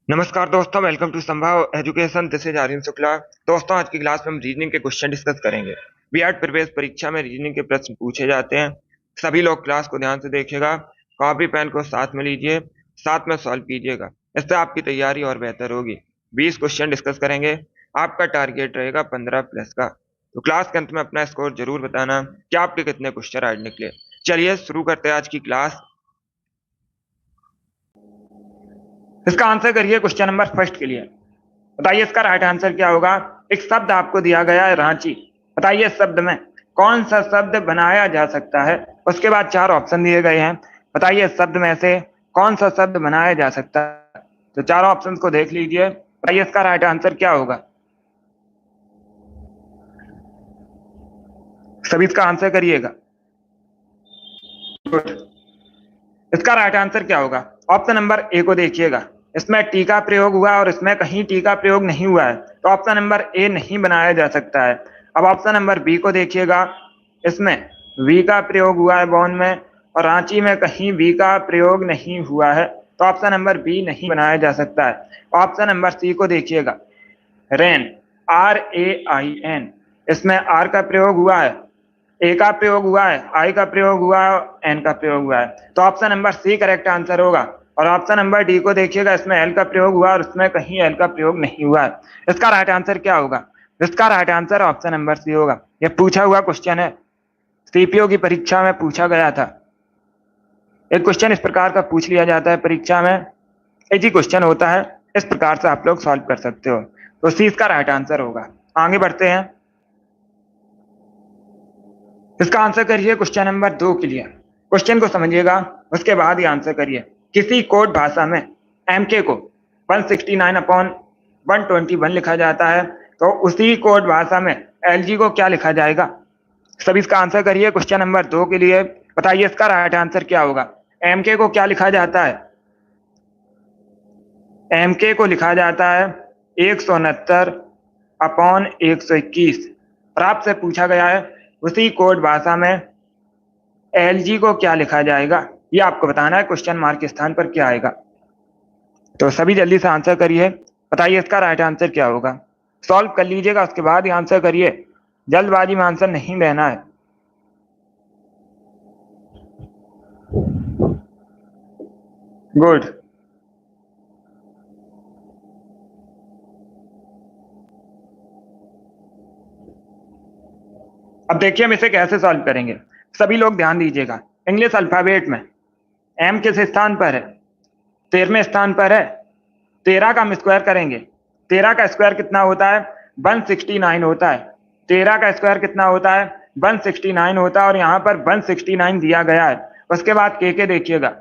नमस्कार दोस्तों, welcome to Sambhav Education. This is Aryan Shukla. दोस्तों, आज की क्लास में हम रीजनिंग के क्वेश्चन डिस्कस करेंगे। बीएड प्रवेश परीक्षा में रीजनिंग के प्रश्न पूछे जाते हैं। सभी लोग क्लास को ध्यान से देखिएगा, कॉपी पेन को साथ में लीजिए, साथ में सॉल्व कीजिएगा। इससे आपकी तैयारी और बेहतर होगी। 20 क्वेश्चन डिस्कस करेंगे। आपका टारगेट रहेगा 15 प्लस का। तो क्लास के अंत में अपना स्कोर जरूर बताना कि आपके कितने क्वेश्चन आज निकले। चलिए शुरू करते हैं आज की क्लास। इसका आंसर करिए क्वेश्चन नंबर फर्स्ट के लिए। बताइए इसका राइट आंसर क्या होगा। एक शब्द आपको दिया गया है रांची। बताइए इस शब्द में कौन सा शब्द बनाया जा सकता है। उसके बाद चार ऑप्शन दिए गए हैं। बताइए इस शब्द में से कौन सा शब्द बनाया जा सकता है। तो चारों ऑप्शन को देख लीजिए। बताइए इसका राइट आंसर क्या होगा। सभी इसका आंसर करिएगा। इसका राइट आंसर क्या होगा। ऑप्शन नंबर ए को देखिएगा। इसमें टी का प्रयोग हुआ और इसमें कहीं टी का प्रयोग नहीं हुआ है, तो ऑप्शन नंबर ए नहीं बनाया जा सकता है। अब ऑप्शन नंबर बी को देखिएगा। इसमें वी का प्रयोग हुआ है बॉन में, और रांची में कहीं वी का प्रयोग नहीं हुआ है, तो ऑप्शन नंबर बी नहीं बनाया जा सकता है। ऑप्शन नंबर सी को देखिएगा। रेन, RAIN, इसमें आर का प्रयोग हुआ है, ए का प्रयोग हुआ है, आई का प्रयोग हुआ है, एन का प्रयोग हुआ है, तो option number C correct answer होगा। और ऑप्शन नंबर डी को देखिएगा। इसमें एल का प्रयोग हुआ और उसमें कहीं एल का प्रयोग नहीं हुआ है। इसका राइट आंसर क्या होगा। इसका right answer option number C होगा। यह पूछा हुआ क्वेश्चन है, सीपीओ की परीक्षा में पूछा गया था। एक क्वेश्चन इस प्रकार का पूछ लिया जाता है परीक्षा में, इजी क्वेश्चन होता है, इस प्रकार से आप लोग सॉल्व कर सकते हो। तो सी इसका राइट आंसर होगा। आगे बढ़ते हैं। इसका आंसर करिए क्वेश्चन नंबर 2 के लिए। क्वेश्चन को समझिएगा, उसके बाद ही आंसर करिए। किसी कोड भाषा में एमके को 169 अपॉन 121 लिखा जाता है, तो उसी कोड भाषा में एलजी को क्या लिखा जाएगा। सभी इसका आंसर करिए क्वेश्चन नंबर 2 के लिए। बताइए इसका राइट आंसर क्या होगा। एमके को क्या लिखा जाता है। एमके को लिखा जाता है 169 अपॉन 121। और आपसे पूछा गया है उसी कोड भाषा में एलजी को क्या लिखा जाएगा, ये आपको बताना है। क्वेश्चन मार्क के स्थान पर क्या आएगा। तो सभी जल्दी से आंसर करिए। बताइए इसका राइट आंसर क्या होगा। सॉल्व कर लीजिएगा, उसके बाद ही आंसर करिए। जल्दबाजी में आंसर नहीं देना है। गुड। अब देखिए हम इसे कैसे सॉल्व करेंगे। सभी लोग ध्यान दीजिएगा। इंग्लिश अल्फाबेट में एम किस स्थान पर है। 13वें स्थान पर है। 13 का हम स्क्वायर करेंगे। 13 का स्क्वायर कितना होता है, 169 होता है। 13 का स्क्वायर कितना होता है, 169 होता है, और यहाँ पर 169 दिया गया है। उसके बाद के देखिएगा।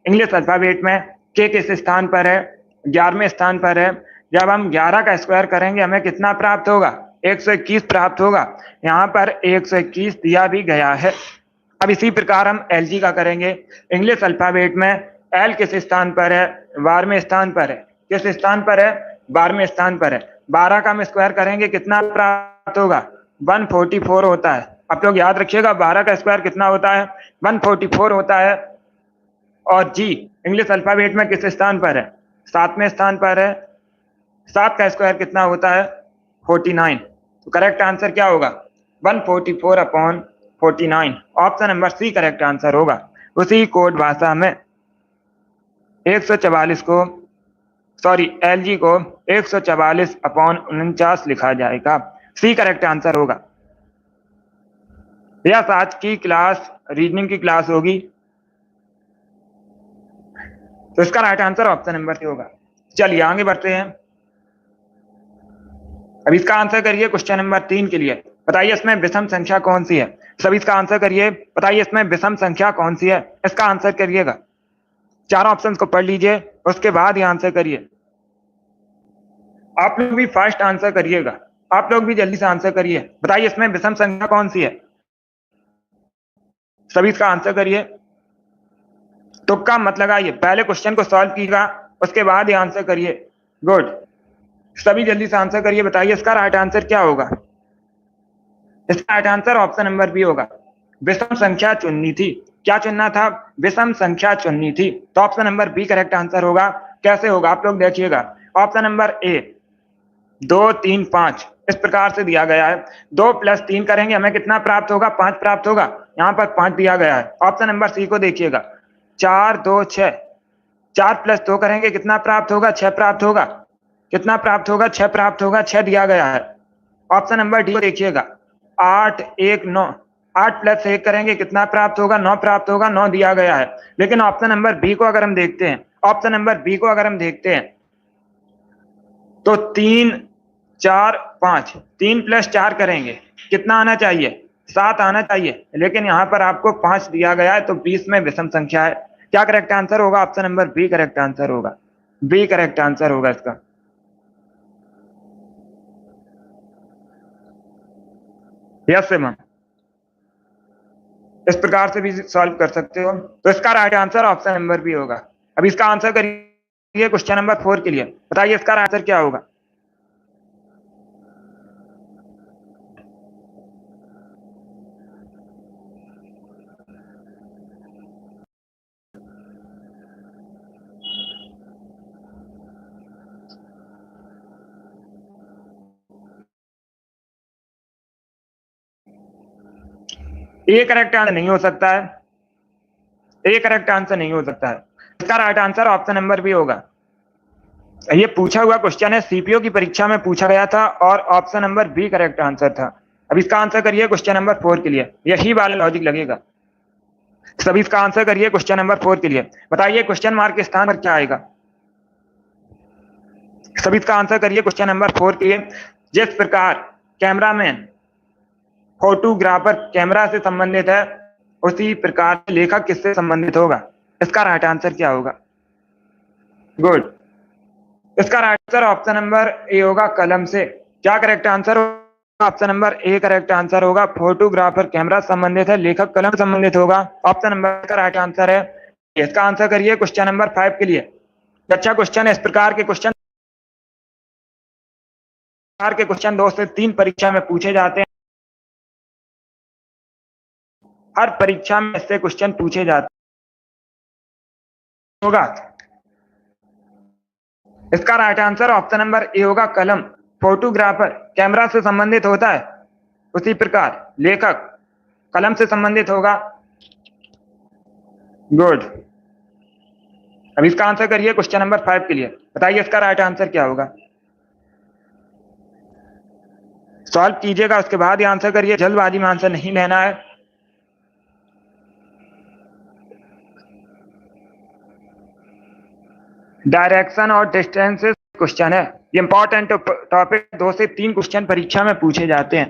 इंग्लिश अल्फाबेट में के किस स्थान पर है, 11वें स्थान पर है। जब हम 11 का स्क्वायर करेंगे हमें कितना प्राप्त होगा, 121 प्राप्त होगा। यहाँ पर 121 दिया भी गया है। अब इसी प्रकार हम एलजी का करेंगे। इंग्लिश अल्फाबेट में एल किस स्थान पर है, 12वें स्थान पर है। किस स्थान पर है, 12वें स्थान पर है। 12 का हम स्क्वायर करेंगे कितना प्राप्त होगा, 144 होता है। आप लोग याद रखिएगा 12 का स्क्वायर कितना होता है, 144 होता है। और जी इंग्लिश अल्फाबेट में किस स्थान पर है, 7वें स्थान पर है। 7 का स्क्वायर कितना होता है, 49। तो करेक्ट आंसर क्या होगा, 144 upon 49। Option number C correct answer होगा। उसी कोड भाषा में 144 को, सॉरी एलजी को 144 अपॉन 49 लिखा जाएगा। सी करेक्ट आंसर होगा। यह आज की क्लास रीजनिंग की क्लास होगी, तो इसका right answer option number C होगा। चलिए आगे बढ़ते हैं। अब इसका आंसर करिए क्वेश्चन नंबर 3 के लिए। बताइए इसमें विषम संख्या कौन सी है। सभी इसका आंसर करिए। बताइए इसमें विषम संख्या कौन सी है, इसका आंसर करिएगा। चार ऑप्शंस को पढ़ लीजिए, उसके बाद ही आंसर करिए। आप लोग भी फास्ट आंसर करिएगा। आप लोग भी जल्दी से आंसर करिए। बताइए इसमें विषम संख्या कौन सी है। सभी इसका आंसर करिए। तुक्का मत लगाइए, पहले क्वेश्चन को सॉल्व कीजिएगा, उसके बाद ही आंसर करिए। गुड। सभी जल्दी से आंसर करिए। बताइए इसका राइट आंसर क्या होगा। इसका right answer option number B होगा। विषम संख्या चुननी थी। क्या चुनना था, विषम संख्या चुननी थी, तो option number B correct answer होगा। कैसे होगा आप लोग देखिएगा। ऑप्शन नंबर ए 2 3 5 इस प्रकार से दिया गया है। 2 + 3 करेंगे हमें कितना प्राप्त होगा? 5 प्राप्त होगा। यहाँ पर 5 दिया गया है। ऑप्शन नंबर सी को देखिएगा 4 2 6 4 + 2 करेंगे कितना प्राप्त होगा? 6 प्राप्त होगा। कितना प्राप्त होगा? 6 प्राप्त होगा। 6 दिया गया है। ऑप्शन नंबर डी को देखिएगा 8 1 9 8 + 1 करेंगे कितना प्राप्त होगा? 9 प्राप्त होगा। 9 दिया गया है। लेकिन ऑप्शन नंबर बी को अगर हम देखते हैं, ऑप्शन नंबर बी को अगर हम देखते हैं तो 3 4 5 3 + 4 करेंगे कितना आना चाहिए? 7 आना चाहिए। लेकिन यहाँ पर आपको 5 दिया गया है, तो 20 में विषम संख्या है। क्या करेक्ट आंसर होगा? Option number B correct answer होगा। बी करेक्ट आंसर होगा इसका। यस मैम, इस प्रकार से भी सॉल्व कर सकते हो। तो इसका right answer option number B होगा। अब इसका आंसर करिए क्वेश्चन नंबर 4 के लिए। बताइए इसका आंसर क्या होगा? ए करेक्ट आंसर नहीं हो सकता है। ए करेक्ट आंसर नहीं हो सकता है। इसका right answer option number B होगा। ये पूछा हुआ क्वेश्चन है, सीपीओ की परीक्षा में पूछा गया था और option number B correct answer था। अब इसका आंसर करिए क्वेश्चन नंबर 4 के लिए। यही वाला लॉजिक लगेगा। सभी इसका आंसर करिए क्वेश्चन नंबर 4 के लिए। बताइए क्वेश्चन मार्क के स्थान पर क्या आएगा? सभी इसका आंसर करिए क्वेश्चन नंबर 4 के लिए। जिस प्रकार कैमरामैन फोटोग्राफर कैमरा से संबंधित है, उसी प्रकार लेखक किससे संबंधित होगा? इसका राइट आंसर क्या होगा? गुड। इसका right answer option number A होगा, कलम से। क्या करेक्ट आंसर होगा? Option number A correct answer होगा। फोटोग्राफर कैमरा संबंधित है, लेखक कलम संबंधित होगा। ऑप्शन नंबर का राइट आंसर है। इसका आंसर करिए क्वेश्चन नंबर 5 के लिए। अच्छा क्वेश्चन है। इस प्रकार के क्वेश्चन 2 से 3 परीक्षा में पूछे जाते हैं। हर परीक्षा में ऐसे क्वेश्चन पूछे जाते होगा। इसका right answer option number A होगा, कलम। फोटोग्राफर कैमरा से संबंधित होता है, उसी प्रकार लेखक कलम से संबंधित होगा। गुड। अब इसका आंसर करिए क्वेश्चन नंबर 5 के लिए। बताइए इसका राइट आंसर क्या होगा? सॉल्व कीजिएगा, उसके बाद ही आंसर करिए। जल्दबाजी में आंसर नहीं लेना है। डायरेक्शन और डिस्टेंस क्वेश्चन है। ये इंपॉर्टेंट टॉपिक। 2 से 3 क्वेश्चन परीक्षा में पूछे जाते हैं।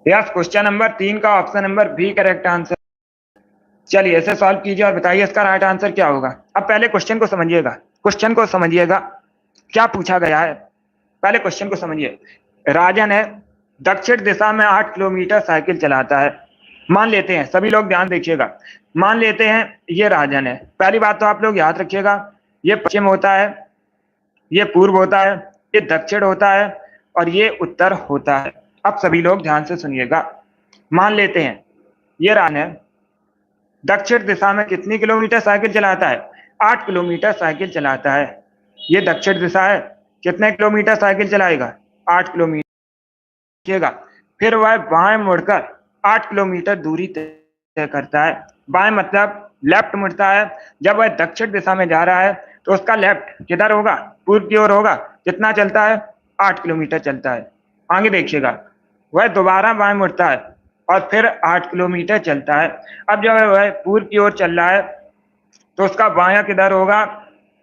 यस, क्वेश्चन नंबर 3 का option number B correct answer. चलिए इसे सॉल्व कीजिए और बताइए इसका राइट आंसर क्या होगा। अब पहले क्वेश्चन को समझिएगा। क्वेश्चन को समझिएगा क्या पूछा गया है। पहले क्वेश्चन को समझिए। राजन है, दक्षिण दिशा में 8 किलोमीटर साइकिल चलाता है। मान लेते हैं, सभी लोग ध्यान देखिएगा, मान लेते हैं ये राजन है। पहली बात तो आप लोग याद रखिएगा, ये पश्चिम होता है, ये पूर्व होता है, ये दक्षिण होता है और ये उत्तर होता है। अब सभी लोग ध्यान से सुनिएगा। मान लेते हैं ये राजन है, दक्षिण दिशा में कितनी किलोमीटर साइकिल चलाता है? 8 किलोमीटर साइकिल चलाता है। ये दक्षिण दिशा है, कितने किलोमीटर साइकिल चलाएगा? 8 किलोमीटर। फिर वह बाएं मुड़कर 8 किलोमीटर दूरी तय करता है। बाएं मतलब लेफ्ट मुड़ता है। जब वह दक्षिण दिशा में जा रहा है तो उसका लेफ्ट किधर होगा? पूर्व की ओर होगा। कितना चलता है? 8 किलोमीटर चलता है। आगे देखिएगा, वह दोबारा बाएं मुड़ता है और फिर 8 किलोमीटर चलता है। अब जब वह पूर्व की ओर चल रहा है तो उसका बायां किधर होगा?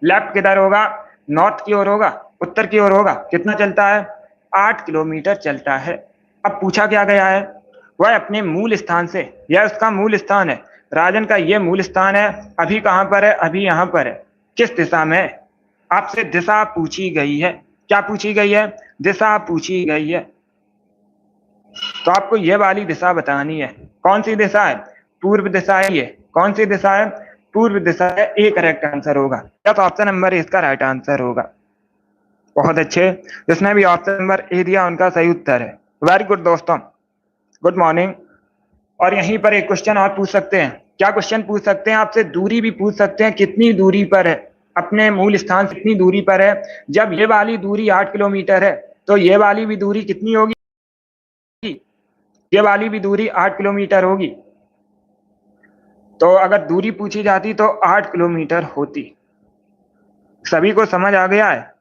लेफ्ट किधर होगा? नॉर्थ की ओर होगा, उत्तर की ओर होगा। कितना चलता है? 8 किलोमीटर चलता है। अब पूछा क्या गया है? वह अपने मूल स्थान से, यह उसका मूल स्थान है, राजन का ये मूल स्थान है। अभी कहां पर है? अभी यहां पर है। किस दिशा में? आपसे दिशा पूछी गई है। क्या पूछी गई है? दिशा पूछी गई है। तो आपको ये वाली दिशा बतानी है। कौन सी दिशा है? पूर्व दिशा है। ये कौन सी दिशा है? पूर्व दिशा है। ए करेक्ट आंसर होगा। तो ऑप्शन नंबर इसका राइट आंसर होगा। बहुत अच्छे, जिसने भी ऑप्शन नंबर ए दिया उनका सही उत्तर है। वेरी गुड दोस्तों, गुड मॉर्निंग। और यहीं पर एक क्वेश्चन और पूछ सकते हैं। क्या क्वेश्चन पूछ सकते हैं आपसे? दूरी भी पूछ सकते हैं, कितनी दूरी पर है, अपने मूल स्थान से कितनी दूरी पर है। जब ये वाली दूरी 8 किलोमीटर है तो ये वाली भी दूरी कितनी होगी? ये वाली भी दूरी 8 किलोमीटर होगी। तो अगर दूरी पूछी जाती तो 8 किलोमीटर होती। सभी को समझ आ गया है?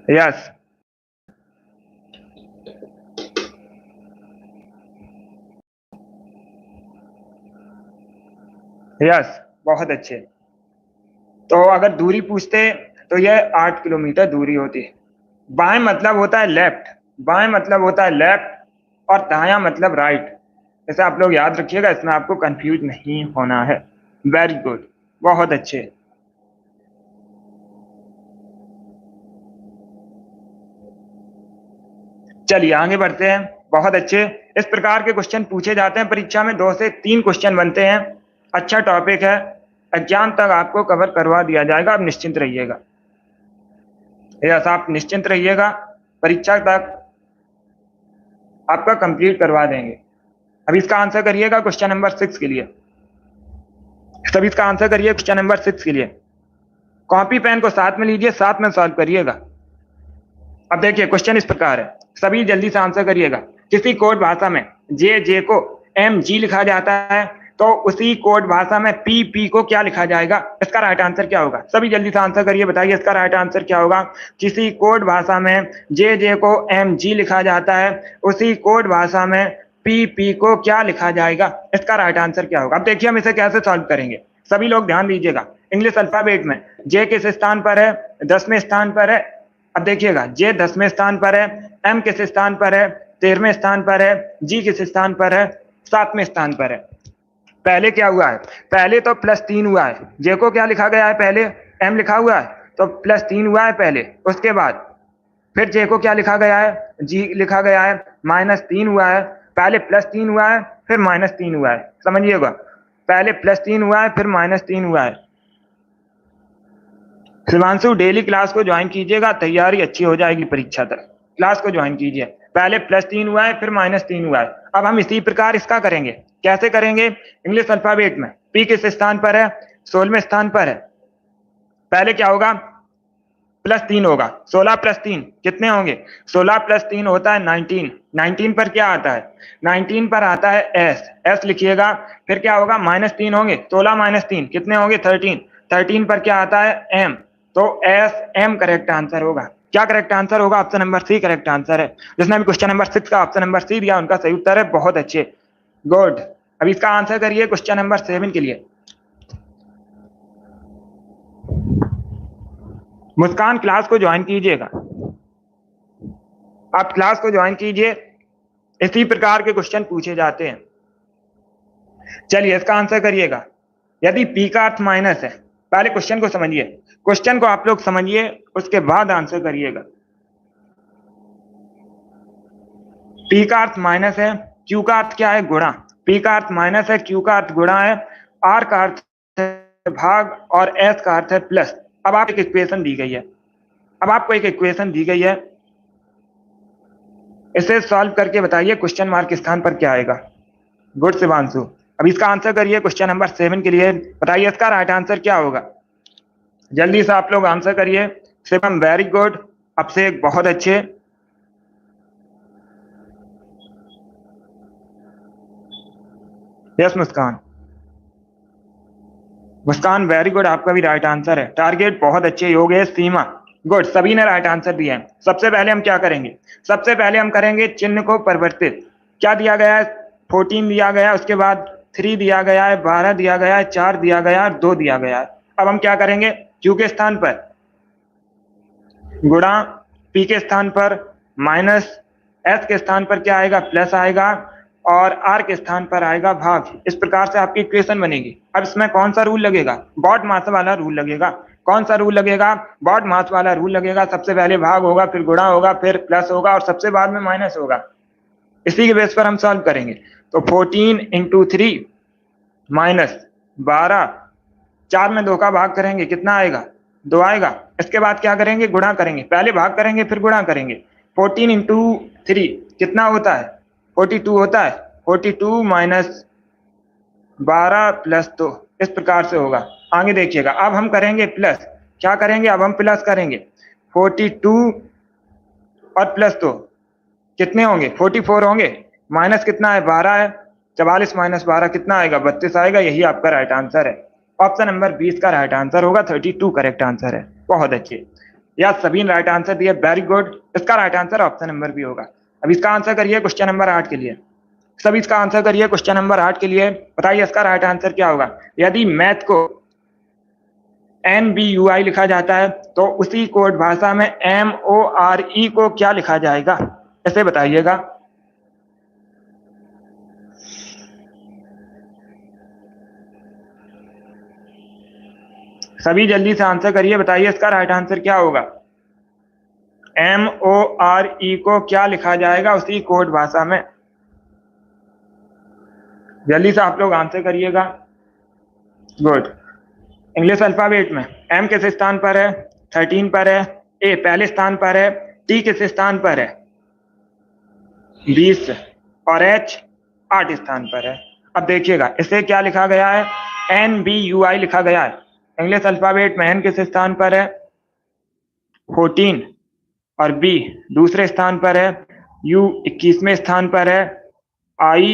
यस, यस, बहुत अच्छे। तो अगर दूरी पूछते तो ये 8 किलोमीटर दूरी होती। बाएं मतलब होता है लेफ्ट, बाएं मतलब होता है लेफ्ट और दायां मतलब राइट। ऐसा आप लोग याद रखिएगा, इसमें आपको कंफ्यूज नहीं होना है। वेरी गुड, बहुत अच्छे। चलिए आगे बढ़ते हैं। बहुत अच्छे। इस प्रकार के क्वेश्चन पूछे जाते हैं परीक्षा में, 2 से 3 क्वेश्चन बनते हैं। अच्छा टॉपिक है, एग्जाम तक आपको कवर करवा दिया जाएगा, आप निश्चिंत रहिएगा। यस, आप निश्चिंत रहिएगा, परीक्षा तक आपका कंप्लीट करवा देंगे। अब इसका आंसर करिएगा क्वेश्चन नंबर 6 के लिए। सभी इसका आंसर करिए क्वेश्चन नंबर 6 के लिए। कॉपी पेन को साथ में लीजिए, साथ में सॉल्व करिएगा। अब देखिए क्वेश्चन इस प्रकार है, सभी जल्दी से आंसर करिएगा। किसी कोड भाषा में जे को MG लिखा जाता है तो उसी कोड भाषा में पी को क्या लिखा जाएगा? इसका राइट आंसर क्या होगा? सभी जल्दी से आंसर करिए, बताइए इसका राइट आंसर क्या होगा। किसी कोड भाषा में जे को MG लिखा जाता है, उसी कोड भाषा में पी को क्या लिखा जाएगा? इसका राइट आंसर क्या होगा? अब देखिए हम इसे कैसे सॉल्व करेंगे, सभी लोग ध्यान दीजिएगा। इंग्लिश अल्फाबेट में जे किस स्थान पर है? 10वें स्थान पर है। अब देखिएगा जे 10वें स्थान पर है, M किस स्थान पर है? 13वें स्थान पर है, G किस स्थान पर है? 7वें स्थान पर है। पहले क्या हुआ है? पहले तो +3 हुआ है। जे को क्या लिखा गया है? पहले M लिखा हुआ है तो +3 हुआ है पहले। उसके बाद फिर जे को क्या लिखा गया है? G लिखा गया है, -3 हुआ है। पहले +3 हुआ है फिर -3 हुआ है, समझिएगा। पहले +3 हुआ है फिर -3 हुआ है। शिवांशु डेली क्लास को ज्वाइन कीजिएगा, तैयारी अच्छी हो जाएगी परीक्षा तक। क्लास को ज्वाइन कीजिए। पहले +3 हुआ है फिर -3 हुआ है। अब हम इसी प्रकार इसका करेंगे। कैसे करेंगे? इंग्लिश अल्फाबेट में पी किस स्थान पर है? 16वें स्थान पर है। पहले क्या होगा? +3 होगा। 16 + 3 कितने होंगे? 16 + 3 होता है 19। 19 पर क्या आता है? 19 पर आता है S लिखिएगा। फिर क्या होगा? -3 होंगे। 16 - 3 कितने होंगे? 13। 13 पर क्या आता है? M। तो SM करेक्ट आंसर होगा। क्या करेक्ट आंसर होगा? Option number C correct answer है। जिसने भी क्वेश्चन नंबर 6 का ऑप्शन नंबर C दिया उनका सही उत्तर है। बहुत अच्छे, गुड। अब इसका आंसर करिए क्वेश्चन नंबर 7 के लिए। मुस्कान क्लास को ज्वाइन कीजिएगा, आप क्लास को ज्वाइन कीजिए। इसी प्रकार के क्वेश्चन पूछे जाते हैं। चलिए इसका आंसर करिएगा। यदि P का अर्थ माइनस है, पहले क्वेश्चन को समझिए, क्वेश्चन को आप लोग समझिए, उसके बाद आंसर करिएगा। P का अर्थ माइनस है, Q का अर्थ क्या है? गुणा। P का अर्थ माइनस है, Q का अर्थ गुणा है, R का अर्थ है भाग और S का अर्थ है प्लस। अब आप एक इक्वेशन दी गई है, अब आपको एक इक्वेशन दी गई है, इसे सॉल्व करके बताइए क्वेश्चन मार्क के स्थान पर क्या आएगा। गुड शिवांशु। अब इसका आंसर करिए क्वेश्चन नंबर 7 के लिए। बताइए इसका राइट आंसर क्या होगा? जल्दी से आप लोग आंसर करिए। शिवम वेरी गुड, अभिषेक बहुत अच्छे। यस मुस्कान, मुस्कान वेरी गुड, आपका भी राइट आंसर है। टारगेट बहुत अच्छे। योगेश, सीमा गुड, सभी ने राइट आंसर दिया है। सबसे पहले हम क्या करेंगे? सबसे पहले हम करेंगे चिन्ह को परिवर्तित। क्या दिया गया है? 14 दिया गया है, उसके बाद 3 दिया गया है, 12 दिया गया है, 4 दिया गया है, 2 दिया गया है। अब हम क्या करेंगे? Q के स्थान पर गुणा, P के स्थान पर माइनस, S के स्थान पर क्या आएगा? प्लस आएगा और R के स्थान पर आएगा भाग। इस प्रकार से आपकी इक्वेशन बनेगी। अब इसमें कौन सा रूल लगेगा? बॉड मास वाला रूल लगेगा। कौन सा रूल लगेगा? बॉड मास वाला रूल लगेगा। सबसे पहले भाग होगा, फिर गुणा होगा, फिर प्लस होगा और सबसे बाद में माइनस होगा। इसी के बेस पर हम सॉल्व करेंगे। तो 14 × 3 माइनस 12, 4 में 2 का भाग करेंगे, कितना आएगा? 2 आएगा। इसके बाद क्या करेंगे? गुणा करेंगे। पहले भाग करेंगे फिर गुणा करेंगे। 14 × 3 कितना होता है? 42 होता है, 42 माइनस 12 प्लस 2, इस प्रकार से होगा। आगे देखिएगा, अब हम करेंगे प्लस, क्या करेंगे, अब हम प्लस करेंगे 42 और प्लस 2 कितने होंगे, 44 होंगे, माइनस कितना है 12 है, 44 माइनस 12 कितना आएगा, 32 आएगा। यही आपका राइट आंसर है। ऑप्शन नंबर 20 का राइट आंसर होगा, 32 करेक्ट आंसर है। बहुत अच्छे, या सभी राइट आंसर दिए, वेरी गुड। इसका right answer option number B होगा। अब इसका आंसर करिए क्वेश्चन नंबर 8 के लिए। सभी इसका आंसर करिए क्वेश्चन नंबर 8 के लिए। बताइए इसका राइट आंसर क्या होगा। यदि मैथ को NBUI लिखा जाता है तो उसी कोड भाषा में MORE को क्या लिखा जाएगा, ऐसे बताइएगा। सभी जल्दी से आंसर करिए, बताइए इसका राइट आंसर क्या होगा। MORE को क्या लिखा जाएगा उसी कोड भाषा में। जल्दी से आप लोग आंसर करिएगा। गुड। इंग्लिश अल्फाबेट में M किस स्थान पर है, 13 पर है, A पहले स्थान पर है, T किस स्थान पर है, 20, और H 8 स्थान पर है। अब देखिएगा इसे क्या लिखा गया है, NBUI लिखा गया है। इंग्लिश अल्फाबेट में N किस स्थान पर है, 14, और B दूसरे स्थान पर है, U 21वें स्थान पर है, I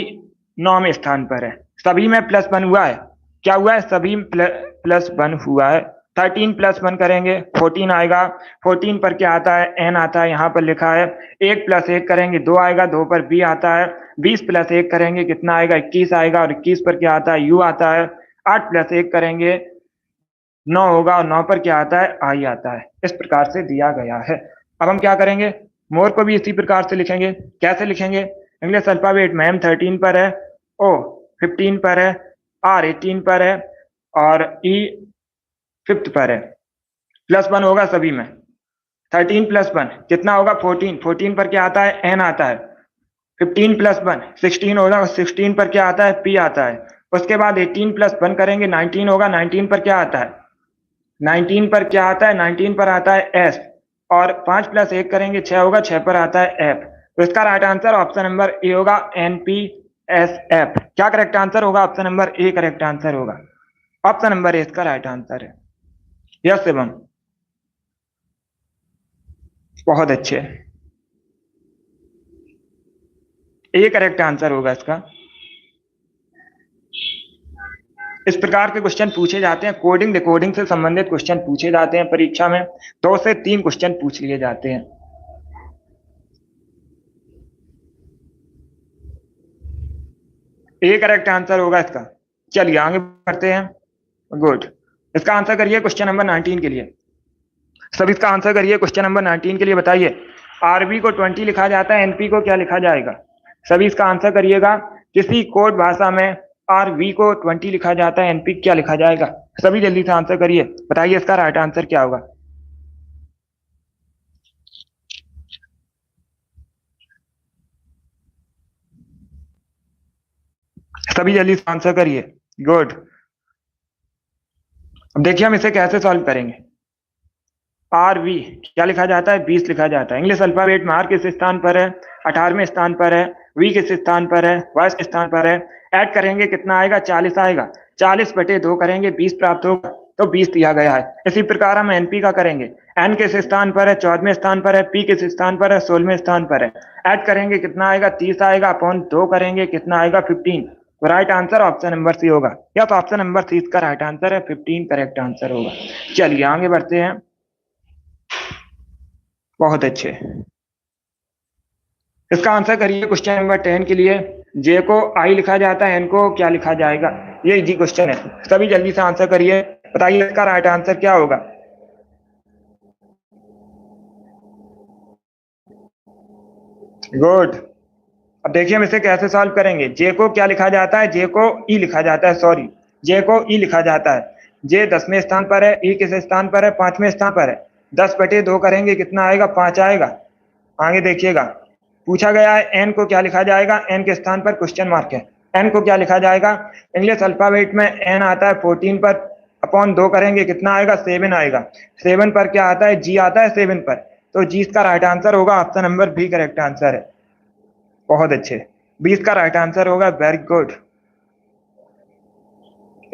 9वें स्थान पर है। सभी में प्लस 1 हुआ है, क्या हुआ है, सभी प्लस 1 हुआ है। 13 प्लस 1 करेंगे 14 आएगा, 14 पर क्या आता है, N आता है, यहाँ पर लिखा है। 1 प्लस 1 करेंगे 2 आएगा, 2 पर B आता है। 20 प्लस 1 करेंगे कितना आएगा, 21 आएगा, और 21 पर क्या आता है, U आता है। 8 प्लस 1 करेंगे 9 होगा, और 9 पर क्या आता है, I आता है। इस प्रकार से दिया गया है। अब हम क्या करेंगे, मोर को भी इसी प्रकार से लिखेंगे। कैसे लिखेंगे, इंग्लिश अल्फाबेट में M 13 पर है, O 15 पर है, R 18 पर है, और E 5th पर है। प्लस 1 होगा सभी में। 13 प्लस 1 कितना होगा, 14, 14 पर क्या आता है, N आता है। 15 प्लस 1 16 होगा, 16 पर क्या आता है, P आता है। उसके बाद 18 प्लस 1 करेंगे 19 होगा, 19 पर क्या आता है, 19 पर क्या आता है, 19 पर आता है S, और 5 प्लस 1 करेंगे 6 होगा, 6 पर आता है F। तो इसका right answer option number A होगा, NPSF। क्या करेक्ट आंसर होगा, option number A correct answer होगा। ऑप्शन नंबर ए इसका राइट आंसर है। यस एवं, बहुत अच्छे, ए करेक्ट आंसर होगा इसका। इस प्रकार के क्वेश्चन पूछे जाते हैं, कोडिंग डिकोडिंग से संबंधित क्वेश्चन पूछे जाते हैं परीक्षा में। 2 से 3 क्वेश्चन पूछ लिए जाते हैं। ए करेक्ट आंसर होगा इसका। चलिए आगे बढ़ते हैं। गुड। इसका आंसर करिए क्वेश्चन नंबर 19 के लिए। सब इसका आंसर करिए क्वेश्चन नंबर 19 के लिए। बताइए आरबी को 20 लिखा जाता है, एनपी को क्या लिखा जाएगा। सभी इसका आंसर करिएगा। किसी कोड भाषा में आरबी को 20 लिखा जाता है, एनपी क्या लिखा जाएगा। सभी जल्दी से आंसर करिए, बताइए इसका राइट आंसर क्या होगा। सभी जल्दी से आंसर करिए। गुड। अब देखिए हम इसे कैसे सॉल्व करेंगे। आरवी क्या लिखा जाता है, 20 लिखा जाता है। इंग्लिश अल्फाबेट में आर किस स्थान पर है, 18वें स्थान पर है। वी किस स्थान पर है, 22 स्थान पर है। ऐड करेंगे कितना आएगा, 40 आएगा। 40 बटे 2 करेंगे 20 प्राप्त होगा, तो 20 दिया गया है। इसी प्रकार हम एनपी का करेंगे। एन किस स्थान पर है, 14वें स्थान पर है। पी किस स्थान पर है, 16वें स्थान पर है। ऐड करेंगे कितना आएगा, 30 आएगा, अपॉन 2 करेंगे कितना आएगा, 15। तो right answer option number C होगा। या तो ऑप्शन नंबर सी इसका राइट आंसर है, 15 करेक्ट आंसर होगा। चलिए आगे बढ़ते हैं। बहुत अच्छे। इसका आंसर करिए क्वेश्चन नंबर 10 के लिए। जे को आई लिखा जाता है, एन को क्या लिखा जाएगा। ये इजी क्वेश्चन है, सभी जल्दी से आंसर करिए, बताइए इसका राइट आंसर क्या होगा। गुड। अब देखिए हम इसे कैसे सॉल्व करेंगे। जे को क्या लिखा जाता है, जे को ई लिखा जाता है, सॉरी जे को ई लिखा जाता है। जे 10वें स्थान पर है, ई किस स्थान पर है, 5वें स्थान पर है। 10 बटे 2 करेंगे कितना आएगा, 5 आएगा। आगे देखिएगा पूछा गया है एन को क्या लिखा जाएगा, एन के स्थान पर क्वेश्चन मार्क है। एन को क्या लिखा जाएगा, इंग्लिश अल्फाबेट में एन आता है 14 पर, अपॉन 2 करेंगे कितना आएगा, 7 आएगा। 7 पर क्या आता है, जी आता है 7 पर। तो जी इसका राइट आंसर होगा, option number B correct answer है। बहुत अच्छे। 20 का राइट आंसर होगा। Very good.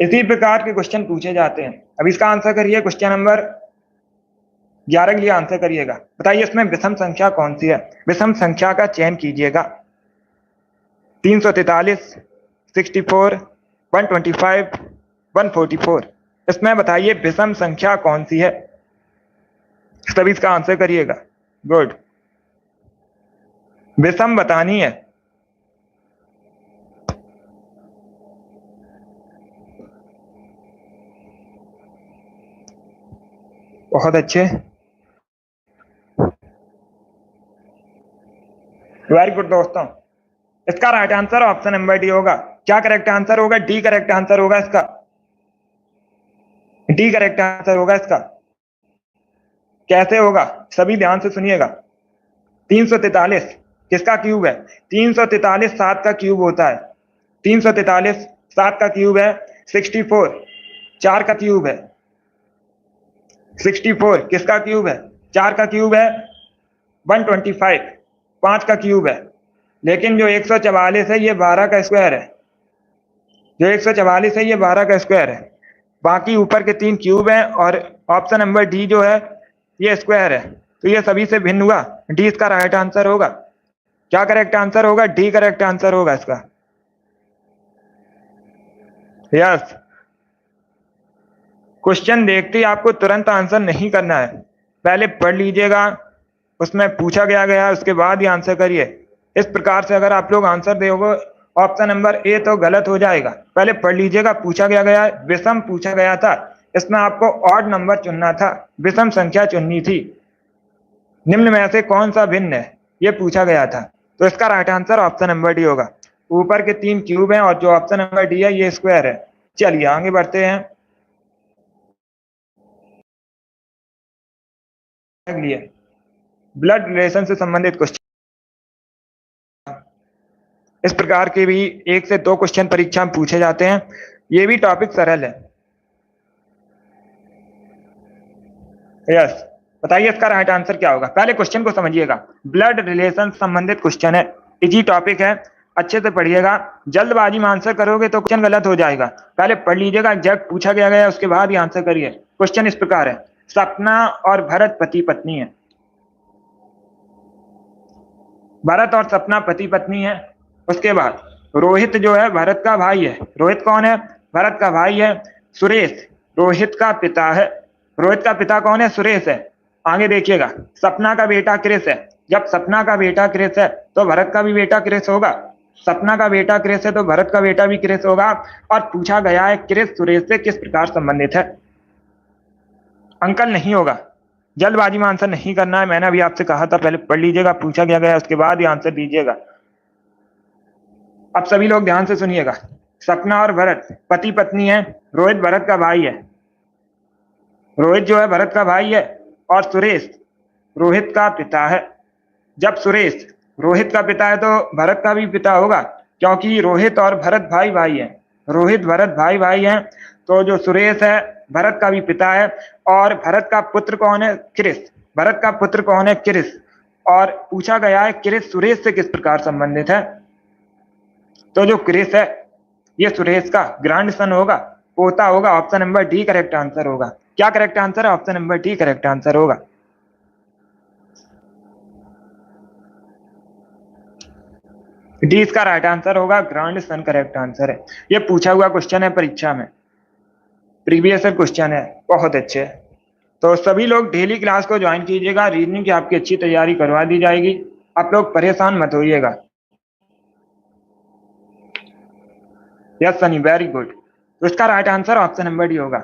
इसी प्रकार के क्वेश्चन पूछे जाते हैं। अब इसका आंसर करिए, क्वेश्चन नंबर 11 के लिए आंसर करिएगा। बताइए इसमें विषम संख्या कौन सी है। विषम संख्या का चयन कीजिएगा। 343, 64, 125, 144। इसमें बताइए विषम संख्या कौन सी है। सभी इसका आंसर करिएगा। गुड। विषम बतानी है। बहुत अच्छे, वेरी गुड दोस्तों। इसका right answer option number D होगा। क्या करेक्ट आंसर होगा? डी करेक्ट आंसर होगा इसका। डी करेक्ट आंसर होगा इसका। कैसे होगा? सभी ध्यान से सुनिएगा। 343 किसका क्यूब है? 343 7 का क्यूब होता है। 343 7 का क्यूब है। 64 4 का क्यूब है। 64 किसका क्यूब है? 4 का क्यूब है। 125 5 का क्यूब है। लेकिन जो 144 है ये 12 का स्क्वायर है। जो 144 है ये 12 का स्क्वायर है। बाकी ऊपर के 3 क्यूब हैं और ऑप्शन नंबर डी जो है ये स्क्वायर है। तो ये सभी से भिन्न हुआ। डी इसका राइट आंसर होगा। क्या करेक्ट आंसर होगा? डी करेक्ट आंसर होगा इसका। यस। क्वेश्चन देखते ही आपको तुरंत आंसर नहीं करना है, पहले पढ़ लीजिएगा, उसमें पूछा गया उसके बाद ही आंसर करिए। इस प्रकार से अगर आप लोग आंसर दोगे ऑप्शन नंबर ए तो गलत हो जाएगा। पहले पढ़ लीजिएगा। पूछा गया विषम पूछा गया था, इसमें आपको ऑड नंबर चुनना था, विषम संख्या चुननी थी। निम्न में से कौन सा भिन्न है ये पूछा गया था। तो इसका right answer option number D होगा। ऊपर के 3 क्यूब हैं और जो ऑप्शन नंबर डी है ये स्क्वायर है। चलिए आगे बढ़ते हैं। लिए ब्लड रिलेशन से संबंधित क्वेश्चन। इस प्रकार के भी 1 से 2 क्वेश्चन परीक्षा में पूछे जाते हैं। ये भी टॉपिक सरल है। यस। बताइए इसका राइट आंसर क्या होगा। पहले क्वेश्चन को समझिएगा। ब्लड रिलेशन संबंधित क्वेश्चन है, इजी टॉपिक है, अच्छे से पढ़िएगा। जल्दबाजी में आंसर करोगे तो क्वेश्चन गलत हो जाएगा। पहले पढ़ लीजिएगा, एग्जैक्ट पूछा गया उसके बाद ही आंसर करिए। क्वेश्चन इस प्रकार है, सपना और भरत पति पत्नी है। भरत और सपना पति पत्नी है। उसके बाद रोहित जो है भरत का भाई है। रोहित कौन है? भरत का भाई है। सुरेश रोहित का पिता है। रोहित का पिता कौन है? सुरेश है। आगे देखिएगा, सपना का बेटा क्रिस है। जब सपना का बेटा क्रिस है तो भरत का भी बेटा क्रिस होगा। सपना का बेटा क्रिस है तो भरत का बेटा भी क्रिस होगा। और पूछा गया है क्रिस सुरेश से किस प्रकार संबंधित है। अंकल नहीं होगा। जल्दबाजी में आंसर नहीं करना है, मैंने अभी आपसे कहा था पहले पढ़ लीजिएगा, पूछा गया उसके बाद ही आंसर दीजिएगा। अब सभी लोग ध्यान से सुनिएगा। सपना और भरत पति पत्नी है। रोहित भरत का भाई है। रोहित जो है भरत का भाई है और सुरेश रोहित का पिता है। जब सुरेश रोहित का पिता है तो भरत का भी पिता होगा, क्योंकि रोहित और भरत भाई भाई है। रोहित भरत भाई भाई हैं, तो जो सुरेश है भरत का भी पिता है। और भरत का पुत्र कौन है? क्रिस। भरत का पुत्र कौन है? क्रिस। और पूछा गया है क्रिस सुरेश से किस प्रकार संबंधित है। तो जो क्रिस है ये सुरेश का ग्रैंड सन होगा, पोता होगा। Option number D correct answer होगा। क्या करेक्ट आंसर है? Option number D correct answer होगा। डी इसका राइट आंसर होगा, ग्रैंड सन करेक्ट आंसर है। ये पूछा हुआ क्वेश्चन है परीक्षा में, प्रीवियस क्वेश्चन है। बहुत अच्छे। तो सभी लोग डेली क्लास को ज्वाइन कीजिएगा, रीजनिंग की आपकी अच्छी तैयारी करवा दी जाएगी। आप लोग परेशान मत होइएगा। Yes Sunny, very good. तो इसका right answer option number D होगा।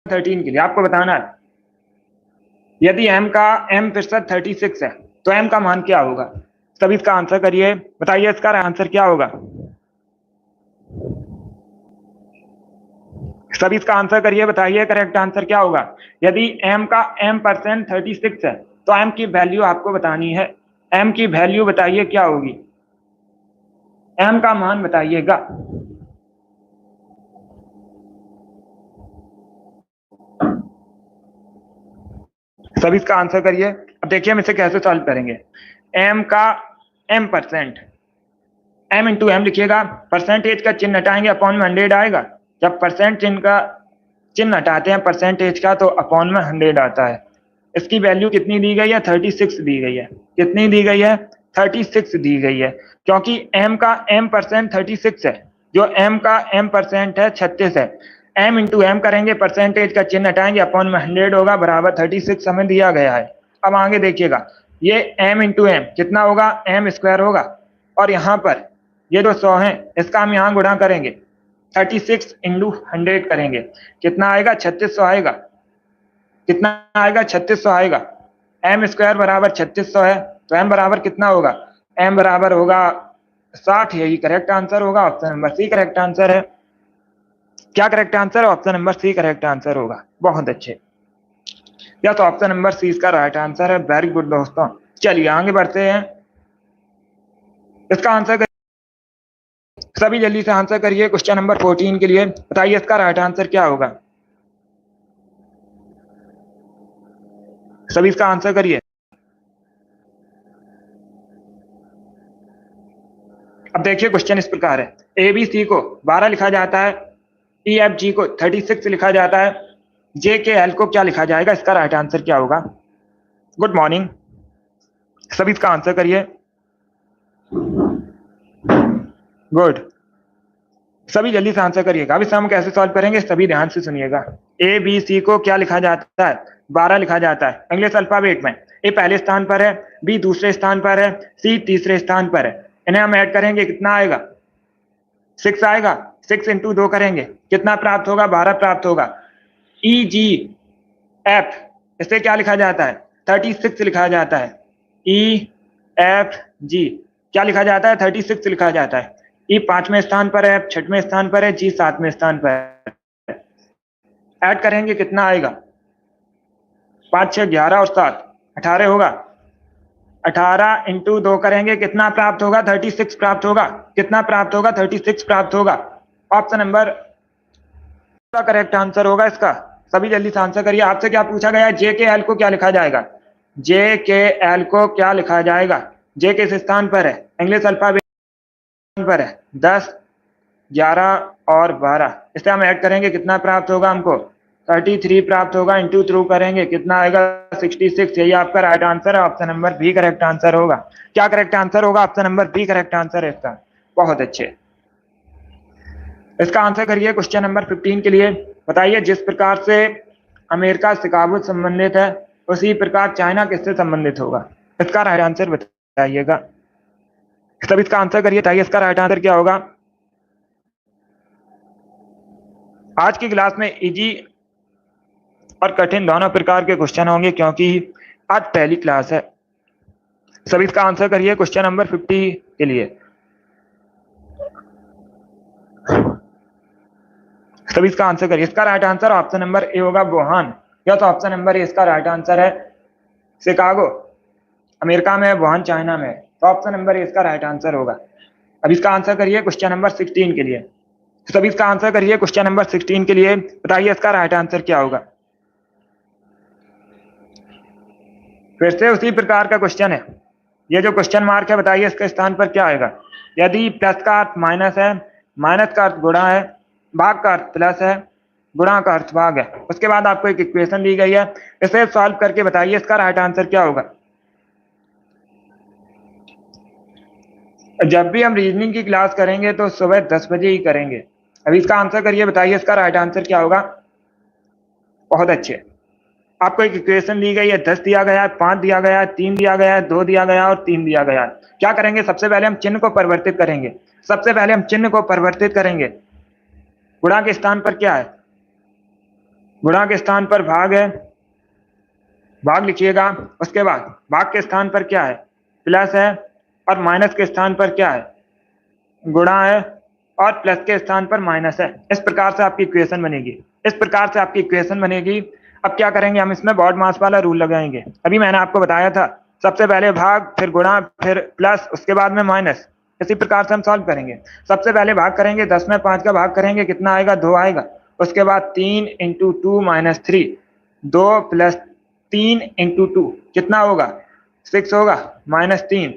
13 के लिए आपको बताना है, यदि m का m प्रतिशत 36 है तो m का मान क्या होगा। तब इसका आंसर करिए। बताइए इसका आंसर क्या होगा। सब इसका आंसर करिए, बताइए करेक्ट आंसर क्या होगा। यदि m का m% 36 है तो m की वैल्यू आपको बतानी है। m की वैल्यू बताइए क्या होगी। m का मान बताइएगा। सब इसका आंसर करिए। अब देखिए हम इसे कैसे सॉल्व करेंगे। एम का m%, m इंटू एम लिखिएगा, परसेंटेज का चिन्ह हटाएंगे, अपॉन में 100 आएगा। जब परसेंट चिन्ह का चिन्ह हटाते हैं परसेंटेज का तो अपॉन में 100 आता है। इसकी वैल्यू कितनी दी गई है? 36 दी गई है। कितनी दी गई है? 36 दी गई है, क्योंकि m का m% 36 है, जो m का m% है 36 है। m इंटू एम करेंगे, परसेंटेज का चिन्ह हटाएंगे, अपॉन में 100 होगा, बराबर 36 हमें दिया गया है। अब आगे देखिएगा, ये m इंटू एम कितना होगा? m² होगा, और यहाँ पर ये जो 100 है इसका हम यहाँ गुणा करेंगे, 36 इंटू 100 करेंगे, कितना आएगा? 3600 आएगा। कितना आएगा? 3600 आएगा। m² बराबर 3600 है, तो m बराबर कितना होगा? m बराबर होगा 60। यही करेक्ट आंसर होगा, option number C correct answer है। क्या करेक्ट आंसर है? Option number C correct answer होगा। बहुत अच्छे, या तो ऑप्शन नंबर सी इसका राइट आंसर है। वेरी गुड दोस्तों, चलिए आगे बढ़ते हैं। इसका आंसर सभी जल्दी से आंसर करिए क्वेश्चन नंबर 14 के लिए। बताइए इसका राइट आंसर क्या होगा? सभी इसका आंसर करिए। अब देखिए क्वेश्चन इस प्रकार है, ए बी सी को 12 लिखा जाता है, ई एफ जी को 36 लिखा जाता है, जे के एल को क्या लिखा जाएगा? इसका राइट आंसर क्या होगा? गुड मॉर्निंग, सभी इसका आंसर करिए। गुड, सभी जल्दी से आंसर करिएगा। अब इसे हम कैसे सॉल्व करेंगे, सभी ध्यान से सुनिएगा। ए बी सी को क्या लिखा जाता है? 12 लिखा जाता है इंग्लिश अल्फाबेट में। ए पहले स्थान पर है, बी दूसरे स्थान पर है, सी तीसरे स्थान पर है। इन्हें हम ऐड करेंगे, कितना आएगा? 6 आएगा। 6 इंटू 2 करेंगे, कितना प्राप्त होगा? 12 प्राप्त होगा। ई जी एफ, इसे क्या लिखा जाता है? 36 लिखा जाता है। ई एफ जी क्या लिखा जाता है? 36 लिखा जाता है। ई 5वें स्थान पर है, एफ 6वें स्थान पर है, जी 7वें स्थान पर है। ऐड करेंगे, कितना आएगा? 5 6 11 और 7 18 होगा। 18 इंटू 2 करेंगे, कितना प्राप्त होगा? 36 प्राप्त होगा। कितना प्राप्त होगा? 36 प्राप्त होगा। ऑप्शन नंबर का करेक्ट आंसर होगा इसका। सभी जल्दी से आंसर करिए। आपसे क्या पूछा गया है? जे के एल को क्या लिखा जाएगा? जे के एल को क्या लिखा जाएगा? जे किस स्थान पर है? इंग्लिश अल्फाबेट पर है। 10 11 और 12, इसे हम ऐड करेंगे, कितना प्राप्त होगा हमको? 33 प्राप्त होगा। इंटू थ्रू करेंगे, कितना आएगा? 66। यही आपका राइट आंसर है, option number B correct answer होगा। क्या करेक्ट आंसर होगा? Option number B correct answer है इसका। बहुत अच्छे, इसका आंसर करिए क्वेश्चन नंबर 15 के लिए। बताइए, जिस प्रकार से अमेरिका शिकागो संबंधित है उसी प्रकार चाइना किससे संबंधित होगा? इसका राइट आंसर बताइएगा। सब इसका आंसर करिए, बताइए इसका राइट आंसर क्या होगा? आज की क्लास में इजी और कठिन दोनों प्रकार के क्वेश्चन होंगे, क्योंकि आज पहली क्लास है। सभी इसका आंसर करिए क्वेश्चन नंबर 50 के लिए। सभी इसका आंसर करिए। इसका right answer option number A होगा, वुहान। या तो ऑप्शन नंबर ए इसका राइट आंसर है। शिकागो अमेरिका में है, वुहान चाइना में है, तो ऑप्शन नंबर ए इसका राइट आंसर होगा। अब इसका आंसर करिए क्वेश्चन नंबर 16 के लिए। सभी इसका आंसर करिए क्वेश्चन नंबर 16 के लिए। बताइए इसका राइट आंसर क्या होगा? फिर से उसी प्रकार का क्वेश्चन है। ये जो क्वेश्चन मार्क है, बताइए इसके स्थान पर क्या आएगा? यदि प्लस का अर्थ माइनस है, माइनस का अर्थ गुणा है, भाग का अर्थ प्लस है, गुणा का अर्थ भाग है, उसके बाद आपको एक इक्वेशन दी गई है, इसे सॉल्व करके बताइए इसका राइट आंसर क्या होगा। जब भी हम रीजनिंग की क्लास करेंगे तो सुबह 10 बजे ही करेंगे। अभी इसका आंसर करिए, बताइए इसका राइट आंसर क्या होगा। बहुत अच्छे, आपको एक इक्वेशन दी गई है, 10 दिया गया है, 5 दिया गया है, 3 दिया गया है, 2 दिया गया है और 3 दिया गया है। क्या करेंगे? सबसे पहले हम चिन्ह को परिवर्तित करेंगे। सबसे पहले हम चिन्ह को परिवर्तित करेंगे। गुणा के स्थान पर क्या है? गुणा के स्थान पर भाग है, भाग लिखिएगा। उसके बाद भाग के स्थान पर क्या है? प्लस है, और माइनस के स्थान पर क्या है? गुणा है, और प्लस के स्थान पर माइनस है। इस प्रकार से आपकी इक्वेशन बनेगी। इस प्रकार से आपकी इक्वेशन बनेगी। अब क्या करेंगे? हम इसमें बॉड मास वाला रूल लगाएंगे। अभी मैंने आपको बताया था, सबसे पहले भाग, फिर गुणा, फिर प्लस, उसके बाद में माइनस। इसी प्रकार से हम सॉल्व करेंगे। सबसे पहले भाग करेंगे, 10 में 5 का भाग करेंगे, कितना आएगा? 2 आएगा। उसके बाद 3 इंटू 2 माइनस 3, 2 प्लस 3 इंटू 2 कितना होगा? 6 होगा, -3,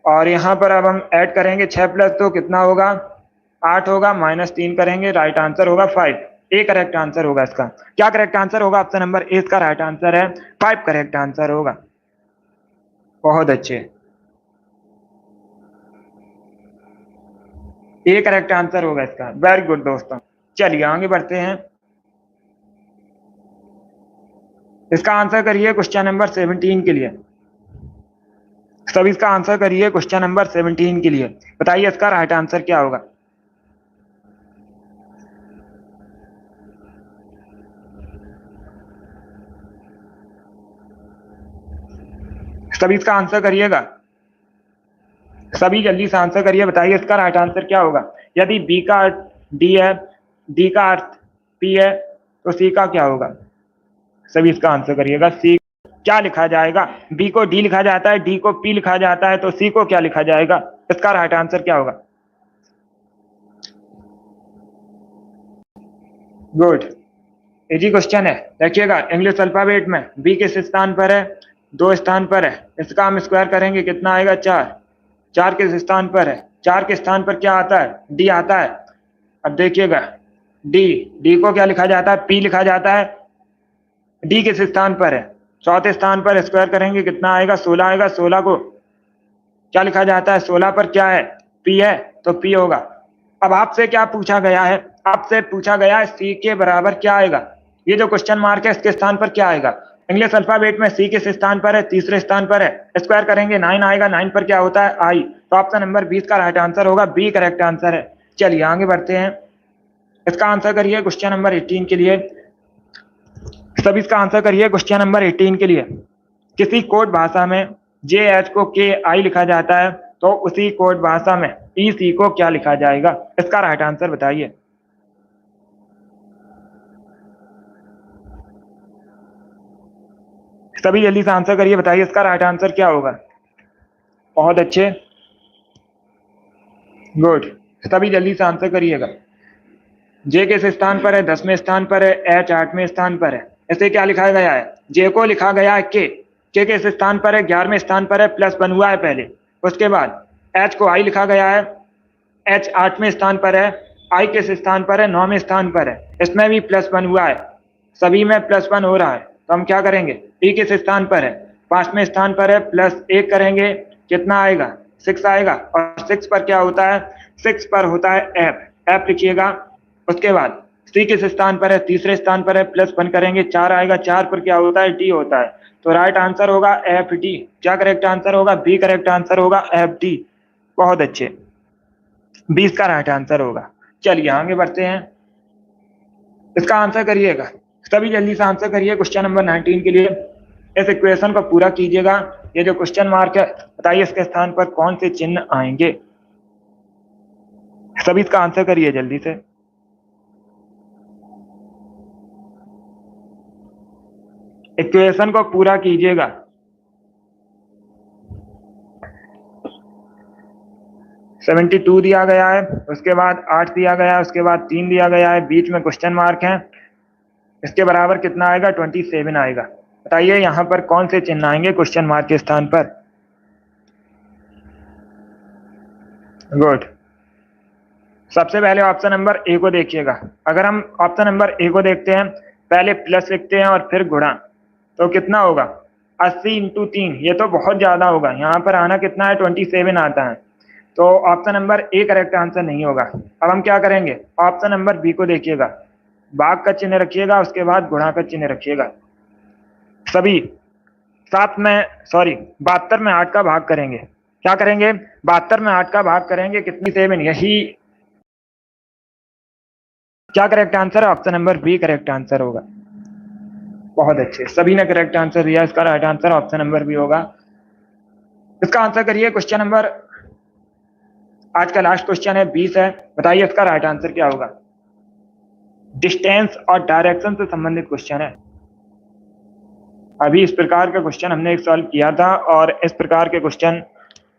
और यहाँ पर अब हम ऐड करेंगे 6 + 2 कितना होगा, 8 होगा, -3 करेंगे, राइट आंसर होगा 5। ए करेक्ट आंसर होगा इसका। क्या करेक्ट आंसर होगा? ऑप्शन नंबर ए इसका राइट आंसर है, 5 करेक्ट आंसर होगा। बहुत अच्छे, ए करेक्ट आंसर होगा इसका। वेरी गुड दोस्तों, चलिए आगे बढ़ते हैं। इसका आंसर करिए क्वेश्चन नंबर 17 के लिए। सब इसका आंसर करिए क्वेश्चन नंबर 17 के लिए। बताइए इसका राइट आंसर क्या होगा। सभी इसका आंसर करिएगा, सभी जल्दी से आंसर करिए। बताइए इसका राइट आंसर क्या होगा। यदि बी का अर्थ डी है, डी का अर्थ पी है, तो सी का क्या होगा। सभी इसका आंसर करिएगा। सी क्या लिखा जाएगा? बी को डी लिखा जाता है, डी को पी लिखा जाता है, तो सी को क्या लिखा जाएगा? इसका राइट आंसर क्या होगा? गुड, इजी क्वेश्चन है। देखिएगा इंग्लिश अल्फाबेट में बी किस स्थान पर है, 2 स्थान पर है। इसका हम स्क्वायर करेंगे कितना आएगा, 4। 4 किस स्थान पर है, 4 के स्थान पर क्या आता है, डी आता है। अब देखिएगा डी, डी को क्या लिखा जाता है, पी लिखा जाता है। डी किस स्थान पर है, चौथे स्थान पर। स्क्वायर करेंगे कितना आएगा, 16 आएगा। 16 को क्या लिखा जाता है, 16 पर क्या है, पी है, तो पी होगा। अब आपसे क्या पूछा गया है, आपसे पूछा गया है सी के बराबर क्या आएगा। ये जो क्वेश्चन मार्क है इसके स्थान पर क्या आएगा। इंग्लिश अल्फाबेट में सी किस स्थान पर है, तीसरे स्थान पर है। स्क्वायर करेंगे 9 आएगा, 9 पर क्या होता है, आई। तो ऑप्शन नंबर 20 का राइट आंसर होगा, बी करेक्ट आंसर है। चलिए आगे बढ़ते हैं। इसका आंसर करिए क्वेश्चन नंबर 18 के लिए। सब इसका आंसर करिए क्वेश्चन नंबर 18 के लिए। किसी कोड भाषा में जे एच को के आई लिखा जाता है, तो उसी कोड भाषा में ई सी को क्या लिखा जाएगा। इसका राइट आंसर बताइए। सभी जल्दी से आंसर करिए, बताइए इसका राइट आंसर क्या होगा। बहुत अच्छे, गुड, सभी जल्दी से आंसर करिएगा। जे किस स्थान पर है, 10वें स्थान पर है। एच 8वें स्थान पर है। इसे क्या लिखा गया है, जे को लिखा गया है के किस स्थान पर है, 11वें स्थान पर है, प्लस बन हुआ है पहले। उसके बाद एच को आई लिखा गया है, एच 8वें स्थान पर है। आई किस स्थान पर है, 9वें स्थान पर है। इसमें भी प्लस वन हुआ है, सभी में प्लस वन हो रहा है। तो हम क्या करेंगे, टी किस स्थान पर है, 5वें स्थान पर है, +1 करेंगे कितना आएगा, 6 आएगा। और 6 पर क्या होता है, 6 पर होता है एफ, एफ लिखिएगा। उसके बाद सी किस स्थान पर है, तीसरे स्थान पर है, +1 करेंगे 4 आएगा। 4 पर क्या होता है, डी होता है। तो राइट आंसर होगा एफ डी। क्या करेक्ट आंसर होगा, बी करेक्ट आंसर होगा, एफ डी। बहुत अच्छे, 20 का राइट आंसर होगा। चलिए आगे बढ़ते हैं। इसका आंसर करिएगा, सभी जल्दी से आंसर करिए क्वेश्चन नंबर 19 के लिए। इस इक्वेशन को पूरा कीजिएगा। ये जो क्वेश्चन मार्क है, बताइए इसके स्थान पर कौन से चिन्ह आएंगे। सभी इसका आंसर करिए जल्दी से। इक्वेशन को पूरा कीजिएगा। सेवेंटी 72 दिया गया है, उसके बाद 8 दिया गया है, उसके बाद 3 दिया गया है, बीच में क्वेश्चन मार्क है। इसके बराबर कितना आएगा, 27 आएगा। बताइए यहाँ पर कौन से चिन्ह आएंगे क्वेश्चन मार्क के स्थान पर। गुड, सबसे पहले ऑप्शन नंबर ए को देखिएगा। अगर हम ऑप्शन नंबर ए को देखते हैं, पहले प्लस लिखते हैं और फिर गुणा, तो कितना होगा, 80 × 3। ये तो बहुत ज्यादा होगा, यहाँ पर आना कितना है, 27 आता है। तो option number A correct answer नहीं होगा। अब हम क्या करेंगे, ऑप्शन नंबर बी को देखिएगा। भाग का चिन्ह रखिएगा, उसके बाद गुणा का चिन्ह रखिएगा। सभी 72 में 8 का भाग करेंगे। क्या करेंगे, 72 में 8 का भाग करेंगे कितनी, 7। यही क्या करेक्ट आंसर है, option number B correct answer होगा। बहुत अच्छे, सभी ने करेक्ट आंसर दिया। इसका right answer option number B होगा। इसका आंसर करिए क्वेश्चन नंबर, आज का लास्ट क्वेश्चन है, 20 है। बताइए इसका राइट आंसर क्या होगा। डिस्टेंस और डायरेक्शन से संबंधित क्वेश्चन है। अभी इस प्रकार का क्वेश्चन हमने एक सॉल्व किया था, और इस प्रकार के क्वेश्चन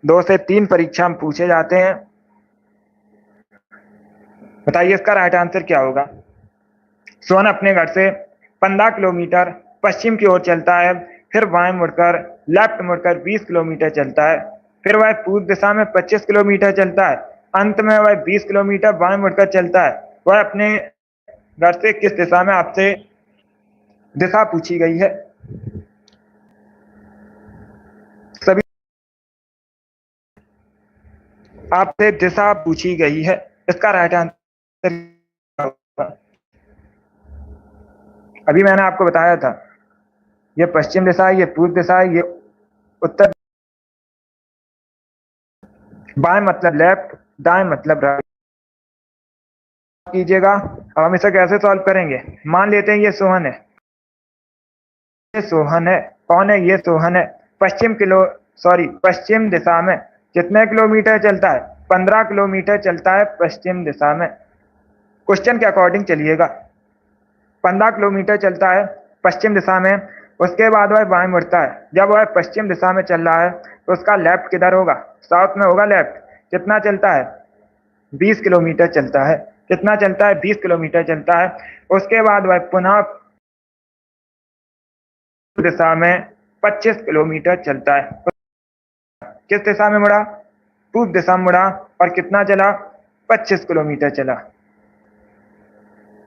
2 से 3 परीक्षा में पूछे जाते हैं। बताइए इसका राइट आंसर क्या होगा। सोहन अपने घर से 15 किलोमीटर पश्चिम की ओर चलता है, फिर बाएं मुड़कर लेफ्ट मुड़कर 20 किलोमीटर चलता है, फिर वह पूर्व दिशा में 25 किलोमीटर चलता है, अंत में वह 20 किलोमीटर बाएं मुड़कर चलता है। वह अपने घर से किस दिशा में आपसे दिशा पूछी गई है? सभी आपसे दिशा पूछी गई है, इसका राइट आंसर अभी मैंने आपको बताया था, ये पश्चिम दिशा है, ये पूर्व दिशा है, ये उत्तर। बाएं मतलब लेफ्ट, दाएं मतलब राइट कीजिएगा। अब हम इसे कैसे सॉल्व करेंगे? मान लेते हैं ये सोहन है, ये सोहन है। कौन है? ये सोहन है। पश्चिम दिशा में कितने किलोमीटर चलता है? 15 किलोमीटर चलता है पश्चिम दिशा में। क्वेश्चन के अकॉर्डिंग चलिएगा। 15 किलोमीटर चलता है पश्चिम दिशा में, उसके बाद वह बाएं मुड़ता है। जब वह पश्चिम दिशा में चल रहा है तो उसका लेफ्ट किधर होगा? साउथ में होगा लेफ्ट। कितना चलता है? 20 किलोमीटर चलता है। कितना चलता है? 20 किलोमीटर चलता है। उसके बाद वह पुनः दिशा में 25 किलोमीटर चलता है। किस दिशा में मुड़ा? पूर्व दिशा में मुड़ा। और कितना चला? 25 किलोमीटर चला।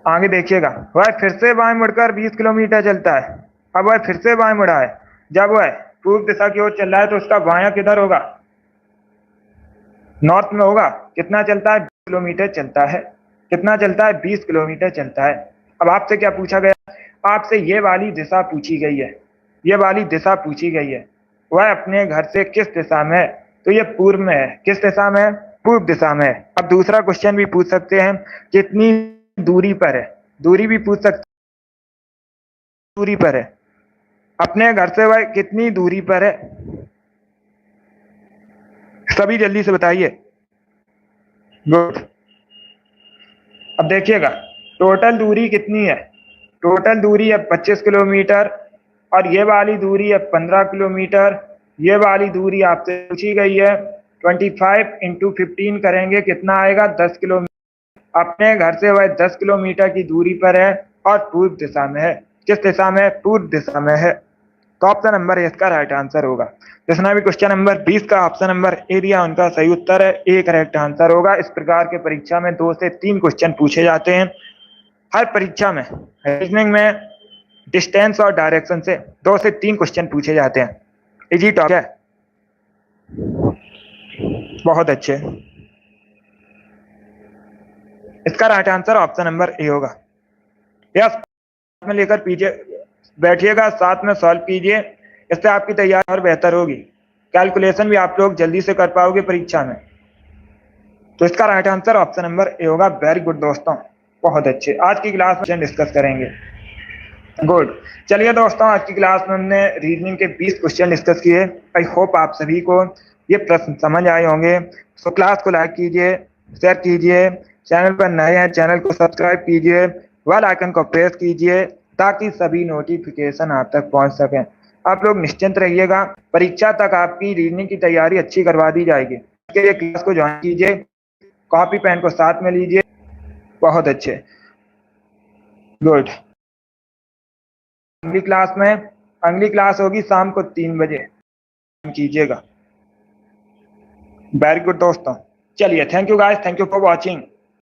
आगे देखिएगा, वह फिर से बाएं मुड़कर 20 किलोमीटर चलता है। अब वह फिर से बाएं मुड़ा है। जब वह पूर्व दिशा की ओर चल रहा है तो उसका बायां किधर होगा? नॉर्थ में होगा। कितना चलता है? 20 किलोमीटर चलता है। कितना चलता है? 20 किलोमीटर चलता है। अब आपसे क्या पूछा गया? आपसे ये वाली दिशा पूछी गई है, ये वाली दिशा पूछी गई है। वह अपने घर से किस दिशा में है? तो ये पूर्व में है। किस दिशा में है? पूर्व दिशा में है। अब दूसरा क्वेश्चन भी पूछ सकते हैं, कितनी दूरी पर है? दूरी भी पूछ सकते, दूरी पर है। अपने घर से वह कितनी दूरी पर है? सभी जल्दी से बताइए। गुड। अब देखिएगा, टोटल दूरी कितनी है? टोटल दूरी है 25 किलोमीटर, और ये वाली दूरी है 15 किलोमीटर। ये वाली दूरी आपसे पूछी गई है। 25 इंटू 15 करेंगे, कितना आएगा? 10 किलोमीटर। अपने घर से वह 10 किलोमीटर की दूरी पर है और पूर्व दिशा में है। किस दिशा में है? पूर्व दिशा में है। तो ऑप्शन नंबर इसका राइट आंसर होगा। जिसने भी क्वेश्चन नंबर 20 का ऑप्शन नंबर ए दिया, उनका सही उत्तर है ए करेक्ट आंसर होगा। इस प्रकार के परीक्षा में 2 से 3 क्वेश्चन पूछे जाते हैं हर परीक्षा में। रीजनिंग में डिस्टेंस और डायरेक्शन से 2 से 3 क्वेश्चन पूछे जाते हैं। इजी टॉप है, बहुत अच्छे। इसका right answer option number A होगा। यस, में लेकर पीछे बैठिएगा, साथ में सॉल्व कीजिए, इससे आपकी तैयारी और बेहतर होगी। कैलकुलेशन भी आप लोग जल्दी से कर पाओगे परीक्षा में। तो इसका right answer option number A होगा। वेरी गुड दोस्तों, बहुत अच्छे। आज की क्लास में डिस्कस करेंगे। गुड। चलिए दोस्तों, आज की क्लास में हमने रीजनिंग के 20 क्वेश्चन डिस्कस किए। आई होप आप सभी को ये प्रश्न समझ आए होंगे। सो क्लास को लाइक कीजिए, शेयर कीजिए, चैनल पर नए हैं चैनल को सब्सक्राइब कीजिए, बेल आइकन को प्रेस कीजिए ताकि सभी नोटिफिकेशन आप तक पहुंच सकें। आप लोग निश्चिंत रहिएगा, परीक्षा तक आपकी रीजनिंग की तैयारी अच्छी करवा दी जाएगी। इसके लिए क्लास को ज्वाइन कीजिए, कॉपी पेन को साथ में लीजिए। बहुत अच्छे, गुड। अगली क्लास होगी शाम को 3 बजे, कीजिएगा। वेरी गुड दोस्तों। चलिए, thank you guys, thank you for watching.